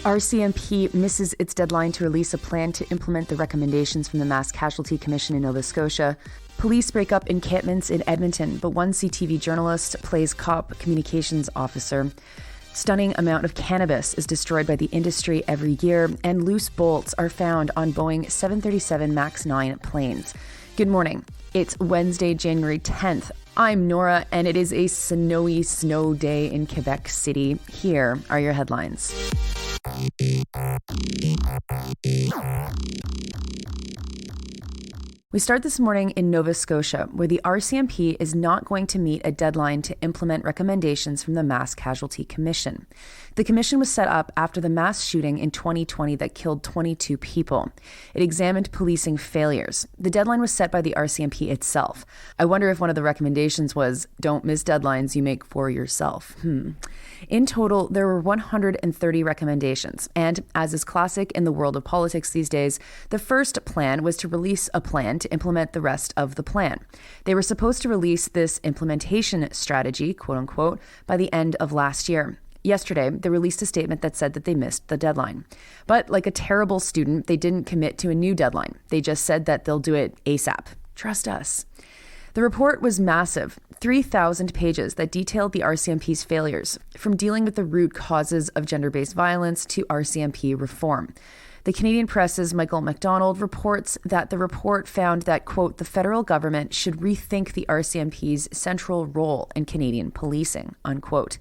RCMP misses its deadline to release a plan to implement the recommendations from the Mass Casualty Commission in Nova Scotia. Police break up encampments in Edmonton, but one CTV journalist plays cop communications officer. Stunning amount of cannabis is destroyed by the industry every year, and loose bolts are found on Boeing 737 MAX 9 planes. Good morning. It's Wednesday, January 10th. I'm Nora, and it is a snowy snow day in Quebec City. Here are your headlines. We start this morning in Nova Scotia, where the RCMP is not going to meet a deadline to implement recommendations from the Mass Casualty Commission. The commission was set up after the mass shooting in 2020 that killed 22 people. It examined policing failures. The deadline was set by the RCMP itself. I wonder if one of the recommendations was, don't miss deadlines you make for yourself. In total, there were 130 recommendations, and as is classic in the world of politics these days, the first plan was to release a plan to implement the rest of the plan. They were supposed to release this implementation strategy, quote unquote, by the end of last year. Yesterday, they released a statement that said that they missed the deadline. But like a terrible student, they didn't commit to a new deadline. They just said that they'll do it ASAP. Trust us. The report was massive, 3,000 pages that detailed the RCMP's failures, from dealing with the root causes of gender-based violence to RCMP reform. The Canadian Press's Michael MacDonald reports that the report found that, quote, the federal government should rethink the RCMP's central role in Canadian policing, unquote.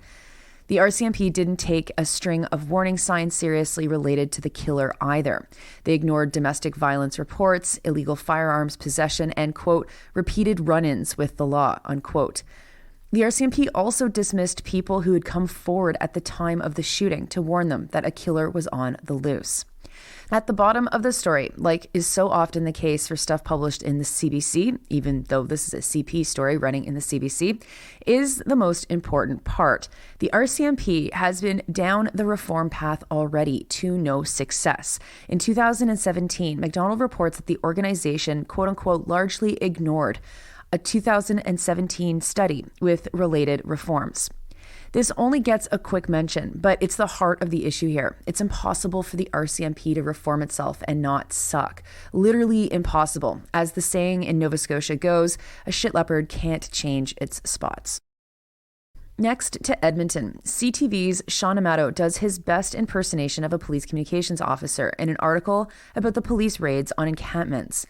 The RCMP didn't take a string of warning signs seriously related to the killer either. They ignored domestic violence reports, illegal firearms possession, and, quote, repeated run-ins with the law, unquote. The RCMP also dismissed people who had come forward at the time of the shooting to warn them that a killer was on the loose. At the bottom of the story, like is so often the case for stuff published in the CBC, even though this is a CP story running in the CBC, is the most important part. The RCMP has been down the reform path already to no success. In 2017, MacDonald reports that the organization, quote unquote, largely ignored a 2017 study with related reforms. This only gets a quick mention, but it's the heart of the issue here. It's impossible for the RCMP to reform itself and not suck. Literally impossible. As the saying in Nova Scotia goes, a shit leopard can't change its spots. Next to Edmonton, CTV's Sean Amato does his best impersonation of a police communications officer in an article about the police raids on encampments.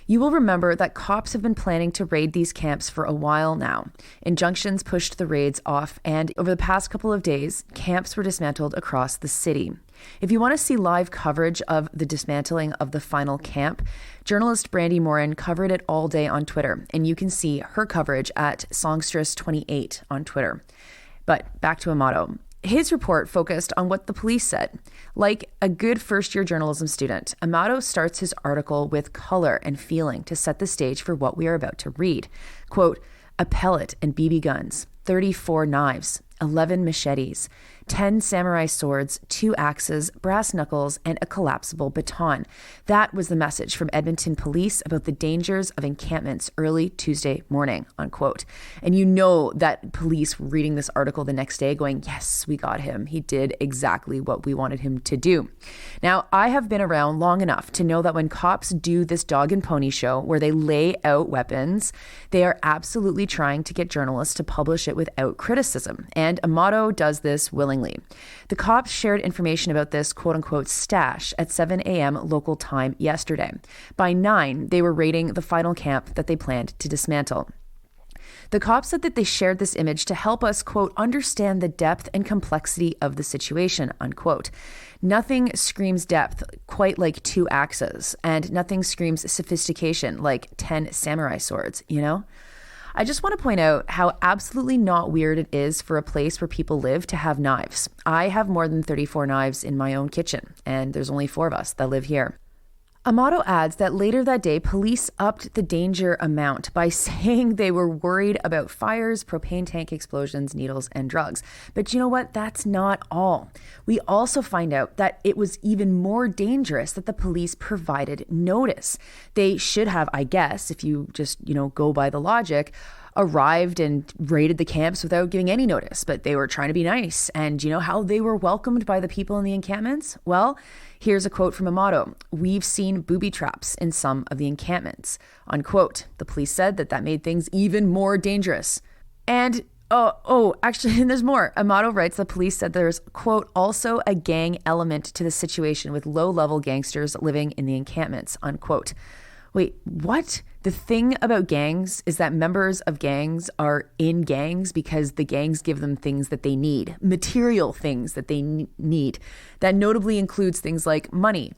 You will remember that cops have been planning to raid these camps for a while now. Injunctions pushed the raids off, and over the past couple of days, camps were dismantled across the city. If you want to see live coverage of the dismantling of the final camp, journalist Brandy Morin covered it all day on Twitter, and you can see her coverage at Songstress28 on Twitter. But back to Amato. His report focused on what the police said. Like a good first-year journalism student, Amato starts his article with color and feeling to set the stage for what we are about to read. Quote, a pellet and BB guns, 34 knives, 11 machetes, 10 samurai swords, 2 axes, brass knuckles, and a collapsible baton. That was the message from Edmonton police about the dangers of encampments early Tuesday morning, unquote. And you know that police were reading this article the next day going, yes, we got him. He did exactly what we wanted him to do. Now, I have been around long enough to know that when cops do this dog and pony show where they lay out weapons, they are absolutely trying to get journalists to publish it without criticism. And Amato does this willingly. The cops shared information about this quote-unquote stash at 7 a.m. local time yesterday. By 9, they were raiding the final camp that they planned to dismantle. The cops said that they shared this image to help us, quote, understand the depth and complexity of the situation, unquote. Nothing screams depth quite like 2 axes, and nothing screams sophistication like 10 samurai swords, you know? I just want to point out how absolutely not weird it is for a place where people live to have knives. I have more than 34 knives in my own kitchen, and there's only 4 of us that live here. Amato adds that later that day, police upped the danger amount by saying they were worried about fires, propane tank explosions, needles, and drugs. But you know what? That's not all. We also find out that it was even more dangerous that the police provided notice. They should have, I guess, if you just, go by the logic, arrived and raided the camps without giving any notice, but they were trying to be nice. And you know how they were welcomed by the people in the encampments? Well, here's a quote from Amato. "We've seen booby traps in some of the encampments," unquote. The police said that made things even more dangerous. And actually, and there's more. Amato writes the police said there's, quote, "also a gang element to the situation with low-level gangsters living in the encampments," unquote. Wait, what? The thing about gangs is that members of gangs are in gangs because the gangs give them things that they need, material things that they need. That notably includes things like money.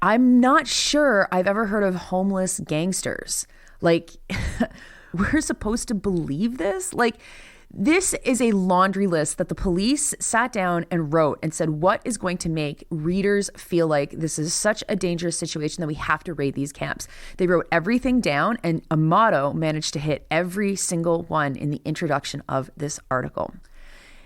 I'm not sure I've ever heard of homeless gangsters. We're supposed to believe this? This is a laundry list that the police sat down and wrote and said, what is going to make readers feel like this is such a dangerous situation that we have to raid these camps? They wrote everything down, and Amato managed to hit every single one in the introduction of this article.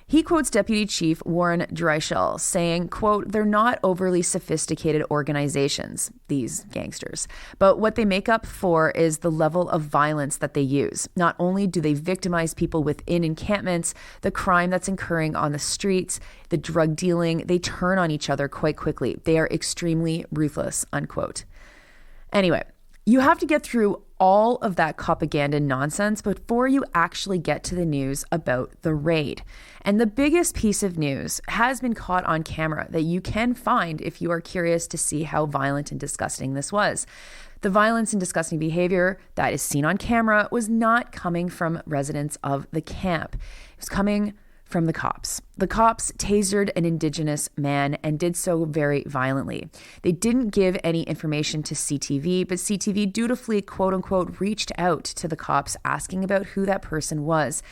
He quotes Deputy Chief Warren Dreischel saying, quote, "They're not overly sophisticated organizations, these gangsters, but what they make up for is the level of violence that they use. Not only do they victimize people within encampments, the crime that's occurring on the streets, the drug dealing, they turn on each other quite quickly. They are extremely ruthless," unquote. Anyway, you have to get through all of that propaganda nonsense before you actually get to the news about the raid. And the biggest piece of news has been caught on camera that you can find if you are curious to see how violent and disgusting this was. The violence and disgusting behavior that is seen on camera was not coming from residents of the camp. It was coming from the cops. The cops tasered an Indigenous man and did so very violently. They didn't give any information to CTV, but CTV dutifully, quote unquote, reached out to the cops asking about who that person was.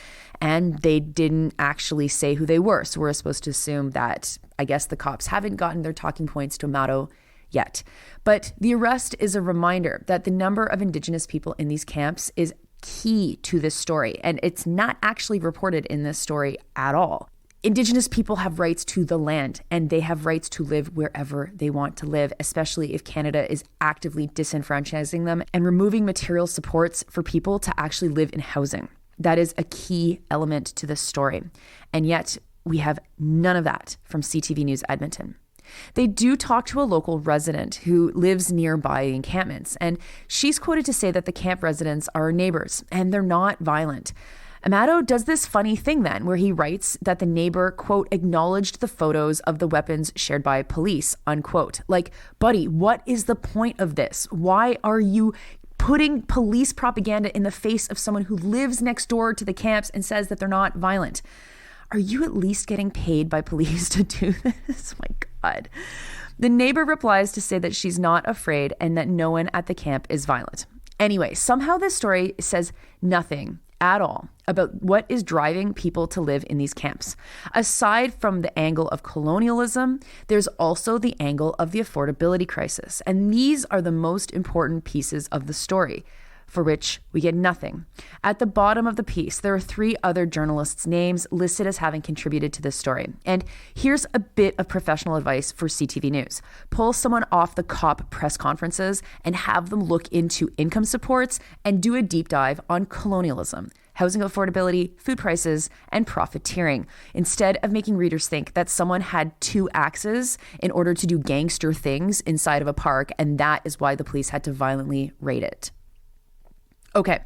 And they didn't actually say who they were. So we're supposed to assume that, I guess, the cops haven't gotten their talking points to Amato yet. But the arrest is a reminder that the number of Indigenous people in these camps is key to this story, and it's not actually reported in this story at all. Indigenous people have rights to the land, and they have rights to live wherever they want to live, especially if Canada is actively disenfranchising them and removing material supports for people to actually live in housing. That is a key element to this story, and yet we have none of that from CTV News Edmonton. They do talk to a local resident who lives nearby encampments, and she's quoted to say that the camp residents are neighbors and they're not violent. Amato does this funny thing then where he writes that the neighbor, quote, "acknowledged the photos of the weapons shared by police," unquote. Like, buddy, what is the point of this? Why are you putting police propaganda in the face of someone who lives next door to the camps and says that they're not violent? Are you at least getting paid by police to do this? Oh my God. The neighbor replies to say that she's not afraid and that no one at the camp is violent. Anyway, somehow this story says nothing at all about what is driving people to live in these camps. Aside from the angle of colonialism, there's also the angle of the affordability crisis. And these are the most important pieces of the story, for which we get nothing. At the bottom of the piece, there are 3 other journalists' names listed as having contributed to this story. And here's a bit of professional advice for CTV News. Pull someone off the COP press conferences and have them look into income supports and do a deep dive on colonialism, housing affordability, food prices, and profiteering, instead of making readers think that someone had 2 axes in order to do gangster things inside of a park, and that is why the police had to violently raid it. Okay,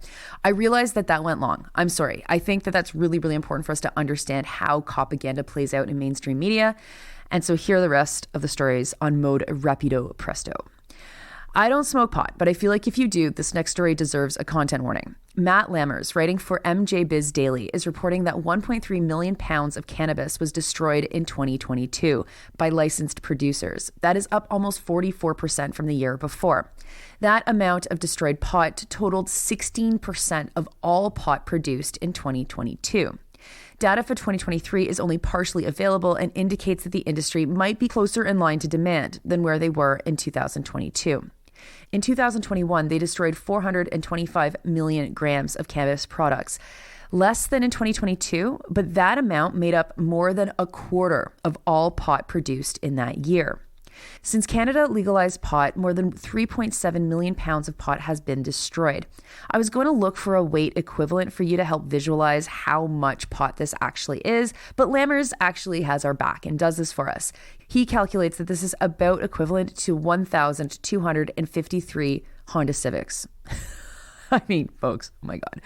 I realize that went long. I'm sorry. I think that that's really, really important for us to understand how propaganda plays out in mainstream media. And so here are the rest of the stories on Mode Rapido Presto. I don't smoke pot, but I feel like if you do, this next story deserves a content warning. Matt Lammers, writing for MJ Biz Daily, is reporting that 1.3 million pounds of cannabis was destroyed in 2022 by licensed producers. That is up almost 44% from the year before. That amount of destroyed pot totaled 16% of all pot produced in 2022. Data for 2023 is only partially available and indicates that the industry might be closer in line to demand than where they were in 2022. In 2021, they destroyed 425 million grams of cannabis products, less than in 2022, but that amount made up more than a quarter of all pot produced in that year. Since Canada legalized pot, more than 3.7 million pounds of pot has been destroyed. I was going to look for a weight equivalent for you to help visualize how much pot this actually is, but Lammers actually has our back and does this for us. He calculates that this is about equivalent to 1,253 Honda Civics. I mean, folks, oh my God.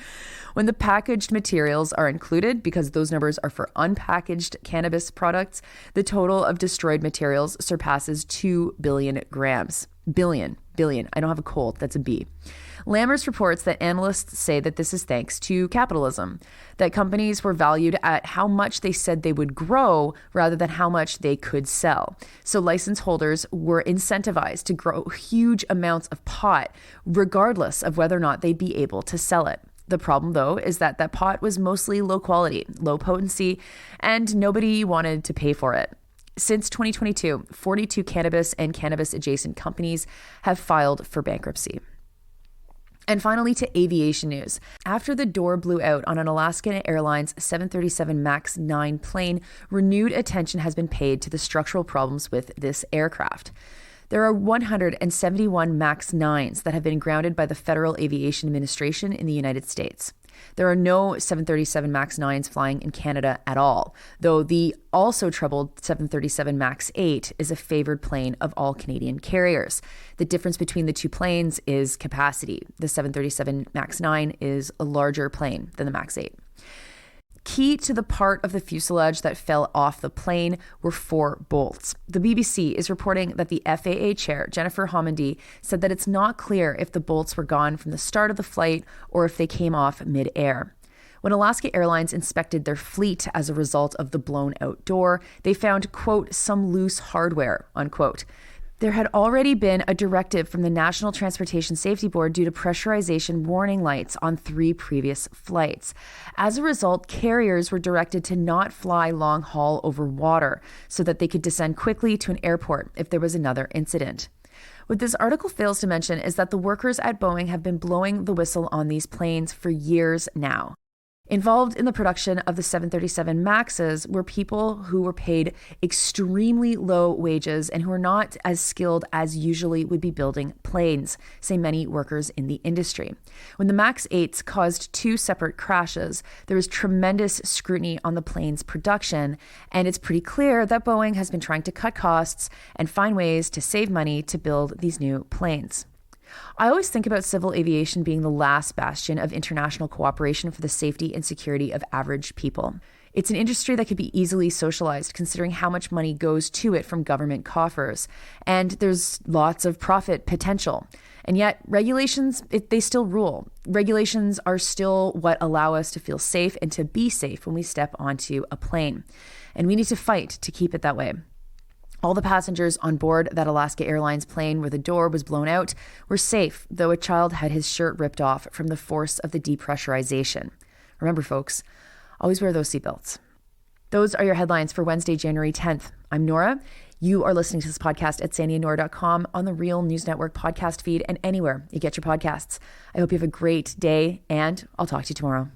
When the packaged materials are included, because those numbers are for unpackaged cannabis products, the total of destroyed materials surpasses 2 billion grams. Billion. I don't have a cold, that's a B. Lammers reports that analysts say that this is thanks to capitalism, that companies were valued at how much they said they would grow rather than how much they could sell. So license holders were incentivized to grow huge amounts of pot, regardless of whether or not they'd be able to sell it. The problem, though, is that pot was mostly low quality, low potency, and nobody wanted to pay for it. Since 2022, 42 cannabis and cannabis-adjacent companies have filed for bankruptcy. And finally, to aviation news. After the door blew out on an Alaska Airlines 737 MAX 9 plane, renewed attention has been paid to the structural problems with this aircraft. There are 171 MAX 9s that have been grounded by the Federal Aviation Administration in the United States. There are no 737 MAX 9s flying in Canada at all, though the also troubled 737 MAX 8 is a favored plane of all Canadian carriers. The difference between the two planes is capacity. The 737 MAX 9 is a larger plane than the MAX 8. Key to the part of the fuselage that fell off the plane were 4 bolts. The BBC is reporting that the FAA chair, Jennifer Homendy, said that it's not clear if the bolts were gone from the start of the flight or if they came off mid-air. When Alaska Airlines inspected their fleet as a result of the blown out door, they found, quote, some loose hardware, unquote. There had already been a directive from the National Transportation Safety Board due to pressurization warning lights on 3 previous flights. As a result, carriers were directed to not fly long haul over water so that they could descend quickly to an airport if there was another incident. What this article fails to mention is that the workers at Boeing have been blowing the whistle on these planes for years now. Involved in the production of the 737 MAXs were people who were paid extremely low wages and who are not as skilled as usually would be building planes, say many workers in the industry. When the MAX 8s caused 2 separate crashes, there was tremendous scrutiny on the plane's production, and it's pretty clear that Boeing has been trying to cut costs and find ways to save money to build these new planes. I always think about civil aviation being the last bastion of international cooperation for the safety and security of average people. It's an industry that could be easily socialized considering how much money goes to it from government coffers, and there's lots of profit potential. And yet regulations, they still rule. Regulations are still what allow us to feel safe and to be safe when we step onto a plane. And we need to fight to keep it that way. All the passengers on board that Alaska Airlines plane where the door was blown out were safe, though a child had his shirt ripped off from the force of the depressurization. Remember, folks, always wear those seatbelts. Those are your headlines for Wednesday, January 10th. I'm Nora. You are listening to this podcast at sandyandnora.com, on the Real News Network podcast feed, and anywhere you get your podcasts. I hope you have a great day, and I'll talk to you tomorrow.